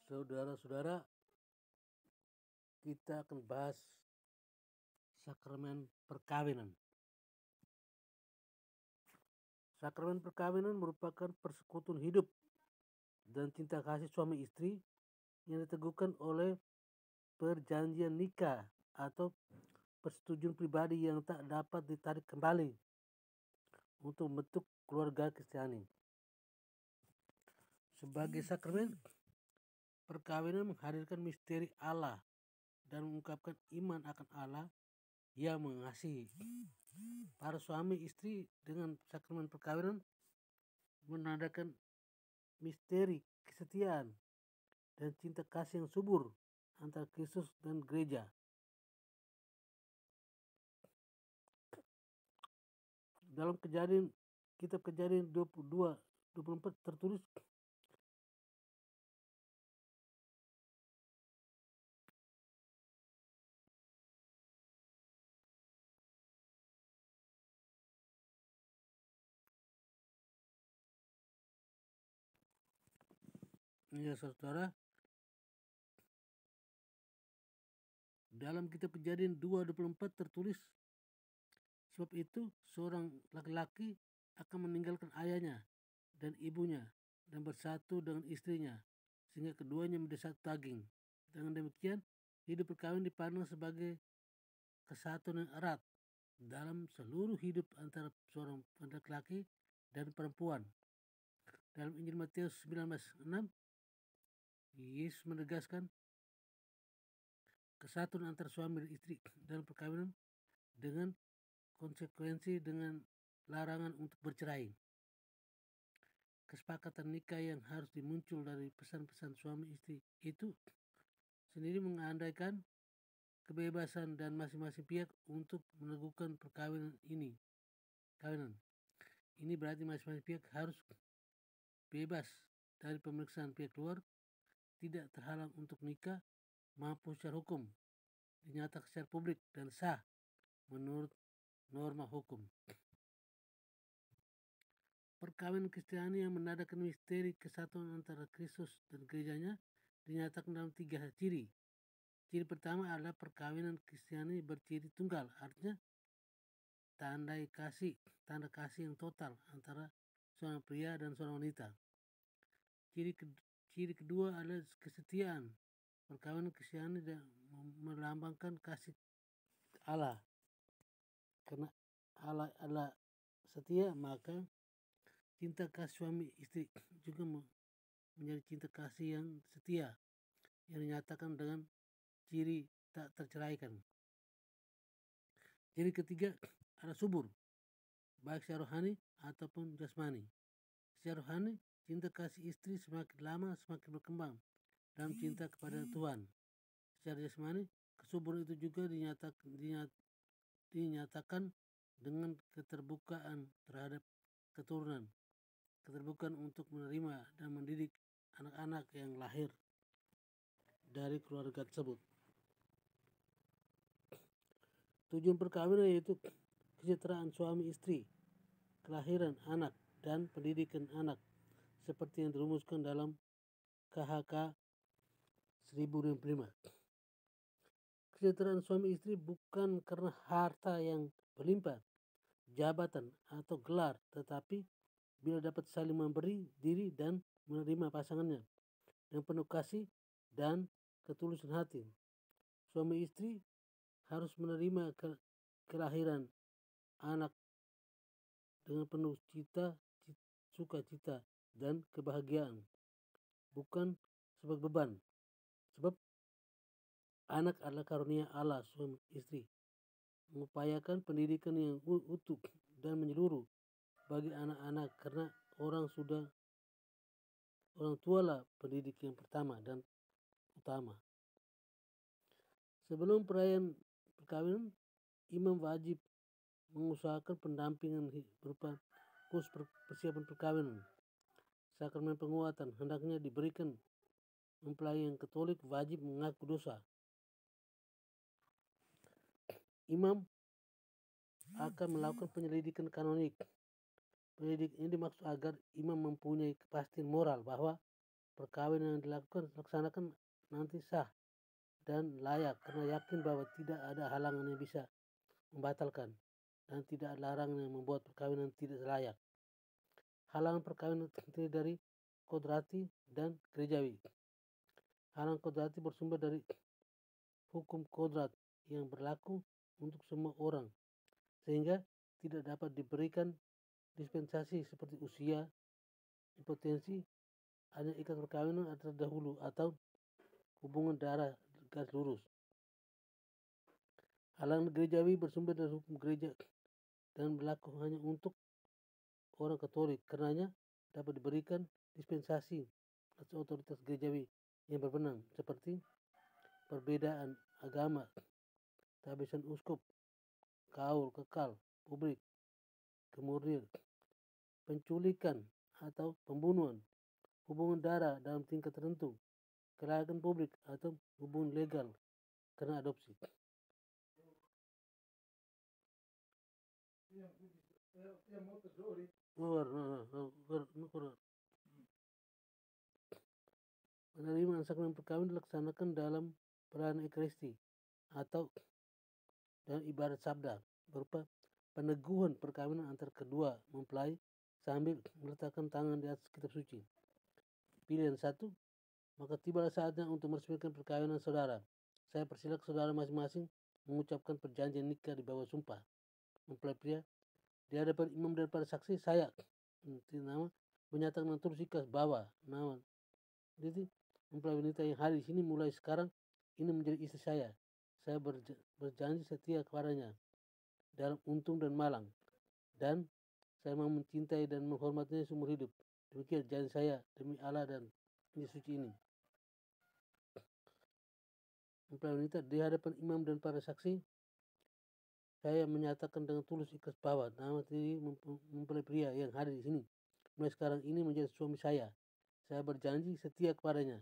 Saudara-saudara, kita akan bahas sakramen perkawinan. Sakramen perkawinan merupakan persekutuan hidup dan cinta kasih suami istri yang diteguhkan oleh perjanjian nikah atau persetujuan pribadi yang tak dapat ditarik kembali untuk membentuk keluarga Kristiani. Sebagai sakramen, perkawinan menghadirkan misteri Allah dan mengungkapkan iman akan Allah yang mengasihi. Para suami istri dengan sakramen perkawinan menandakan misteri kesetiaan dan cinta kasih yang subur antara Kristus dan gereja. Dalam kitab Kejadian 22-24 tertulis, ya saudara, dalam kitab Kejadian 2:24 tertulis, sebab itu seorang laki-laki akan meninggalkan ayahnya dan ibunya dan bersatu dengan istrinya sehingga keduanya menjadi satu daging. Dengan demikian, hidup perkawinan dipandang sebagai kesatuan yang erat dalam seluruh hidup antara seorang laki-laki dan perempuan. Dalam Injil Matius 19:6, Yesus menegaskan kesatuan antara suami dan istri dalam perkawinan dengan konsekuensi dengan larangan untuk bercerai. Kesepakatan nikah yang harus dimuncul dari pesan-pesan suami istri itu sendiri mengandaikan kebebasan dan masing-masing pihak untuk meneguhkan perkawinan ini. Ini berarti masing-masing pihak harus bebas dari pemeriksaan pihak luar, tidak terhalang untuk nikah, mampu secara hukum, dinyatakan secara publik dan sah menurut norma hukum. Perkawinan Kristiani yang menandakan misteri kesatuan antara Kristus dan gerejanya dinyatakan dalam 3 ciri. Ciri pertama adalah perkawinan Kristiani berciri tunggal, artinya tanda kasih yang total antara seorang pria dan seorang wanita. Ciri kedua adalah kesetiaan. Perkawinan Kristiani melambangkan kasih Allah. Karena Allah adalah setia, maka cinta kasih suami istri juga menjadi cinta kasih yang setia, yang dinyatakan dengan ciri tak terceraikan. Ciri ketiga adalah subur, baik secara rohani ataupun jasmani. Secara rohani, cinta kasih istri semakin lama semakin berkembang dalam cinta kepada Tuhan. Secara jasmani, kesuburan itu juga dinyatakan dengan keterbukaan terhadap keturunan, keterbukaan untuk menerima dan mendidik anak-anak yang lahir dari keluarga tersebut. Tujuan perkawinan yaitu kesejahteraan suami istri, kelahiran anak, dan pendidikan anak seperti yang dirumuskan dalam KHK 1005. Kesejahteraan suami istri bukan karena harta yang berlimpah, jabatan atau gelar, tetapi bila dapat saling memberi diri dan menerima pasangannya dengan penuh kasih dan ketulusan hati. Suami istri harus menerima kelahiran anak dengan penuh sukacita dan kebahagiaan, bukan sebagai beban. Sebab anak adalah karunia Allah. Suami istri mengupayakan pendidikan yang utuh dan menyeluruh bagi anak-anak karena orang tua lah pendidik yang pertama dan utama. Sebelum perayaan perkawinan, imam wajib mengusahakan pendampingan berupa kurs persiapan perkawinan. Sakramen penguatan hendaknya diberikan mempelai yang Katolik wajib mengaku dosa. Imam akan melakukan penyelidikan kanonik. Penyelidikan ini dimaksud agar imam mempunyai kepastian moral bahwa perkawinan yang dilaksanakan nanti sah dan layak karena yakin bahwa tidak ada halangan yang bisa membatalkan dan tidak ada larangan yang membuat perkawinan tidak layak. Halangan perkawinan terdiri dari kodrati dan gerejawi. Halangan kodrati bersumber dari hukum kodrat yang berlaku untuk semua orang, sehingga tidak dapat diberikan dispensasi seperti usia, impotensi, hanya ikat perkawinan terdahulu atau hubungan darah garis lurus. Halangan gerejawi bersumber dari hukum gereja dan berlaku hanya untuk orang Katolik, karenanya dapat diberikan dispensasi atau otoritas gerejawi yang berwenang seperti perbedaan agama, kehabisan uskup, kaul kekal, publik, kemurnian, penculikan atau pembunuhan, hubungan darah dalam tingkat tertentu, kelayakan publik atau hubungan legal karena adopsi. Penerimaan sakramen perkawinan dilaksanakan dalam perayaan Ekaristi atau dalam ibarat sabda berupa peneguhan perkawinan antar kedua mempelai sambil meletakkan tangan di atas kitab suci. Pilihan 1, maka tibalah saatnya untuk meresmikan perkawinan saudara. Saya persilakan saudara masing-masing mengucapkan perjanjian nikah di bawah sumpah mempelai pria di hadapan imam dan para saksi. Saya nama menyatakan dan terus ikas bahwa nama mempelai wanita yang hadir di sini mulai sekarang ini menjadi istri saya. Saya berjanji setia kepadanya dalam untung dan malang, dan saya mau mencintai dan menghormatinya seumur hidup. Demikian janji saya demi Allah dan Injil suci ini. Mempelai wanita di hadapan imam dan para saksi, saya menyatakan dengan tulus ikhlas bahwa nama mempelai pria yang hadir di sini mulai sekarang ini menjadi suami saya. Saya berjanji setia kepadanya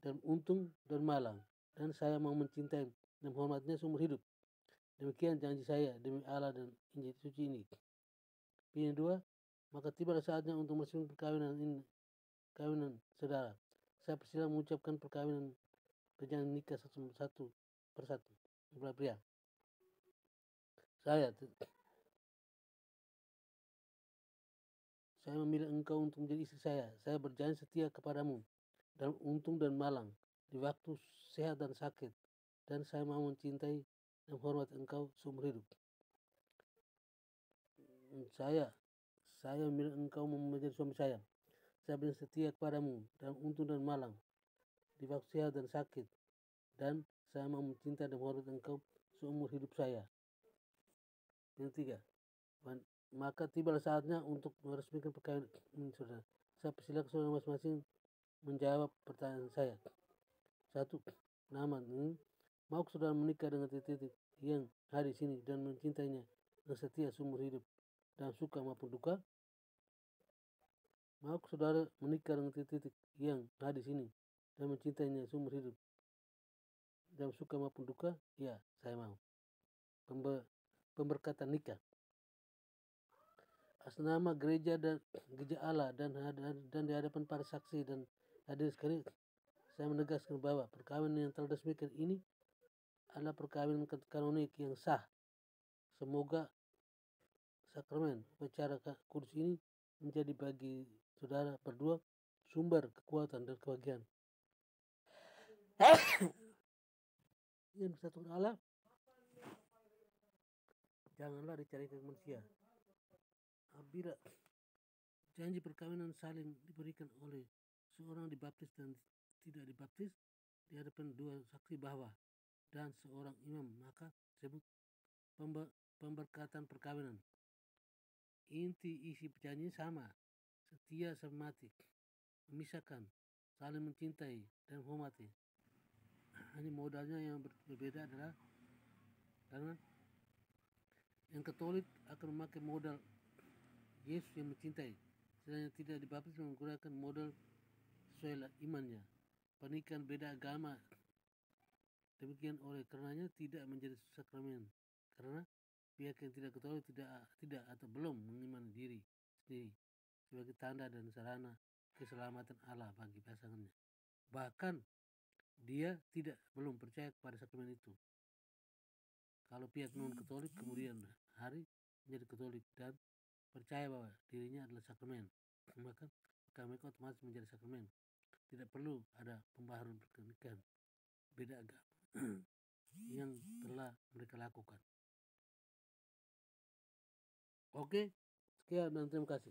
dalam untung dan malang, dan saya mau mencintai dan menghormatinya seumur hidup. Demikian janji saya demi Allah dan Injil suci ini. Pilihan 2, maka tiba saatnya untuk meresmikan perkawinan saudara. Saya persilakan mengucapkan perjanjian nikah satu persatu. Mempelai pria, saya memilih engkau untuk menjadi istri saya. Saya berjanji setia kepadamu dalam untung dan malang, di waktu sehat dan sakit, dan saya mau mencintai dan menghormati engkau seumur hidup. Saya memilih engkau menjadi suami saya. Saya berjanji setia kepadamu dalam untung dan malang, di waktu sehat dan sakit, dan saya mau mencintai dan menghormati engkau seumur hidup saya. Yang 3, maka tiba saatnya untuk meresmikan perkawinan saudara. Saya persilakan saudara masing-masing menjawab pertanyaan saya. 1, nama mau saudara menikah dengan titik yang hadir di sini dan mencintainya dan setia seumur hidup dalam suka maupun duka. Mau saudara menikah dengan titik yang hadir di sini dan mencintainya seumur hidup dalam suka maupun duka. Ya, saya mau. Pemberkatan nikah atas nama gereja dan gereja Allah dan di hadapan para saksi dan hadir sekali, saya menegaskan bahwa perkawinan yang telah diresmikan ini adalah perkawinan kanonik yang sah. Semoga sakramen upacara kudus ini menjadi bagi saudara berdua sumber kekuatan dan kebahagiaan yang bersatu Allah. Janganlah dicarikan manusia. Apabila janji perkawinan saling diberikan oleh seorang dibaptis dan tidak dibaptis di hadapan dua saksi bahwa dan seorang imam, maka disebut pemberkatan perkawinan. Inti isi perjanjian sama, setia sampai mati, memisahkan, saling mencintai dan menghormati. Hanya modalnya yang berbeda adalah karena yang Katolik akan memakai modal Yesus yang mencintai, sedangkan yang tidak dibaptis menggunakan modal sesuai imannya. Pernikahan beda agama demikian oleh karenanya tidak menjadi sakramen, karena pihak yang tidak Katolik tidak atau belum mengimani diri sendiri sebagai tanda dan sarana keselamatan Allah bagi pasangannya. bahkan dia belum percaya kepada sakramen itu. Kalau pihak non Katolik kemudian hari menjadi Katolik dan percaya bahwa dirinya adalah sakramen, maka mereka otomatis menjadi sakramen. Tidak perlu ada pembaharuan pernikahan beda agama yang telah mereka lakukan. Oke, sekian dan terima kasih.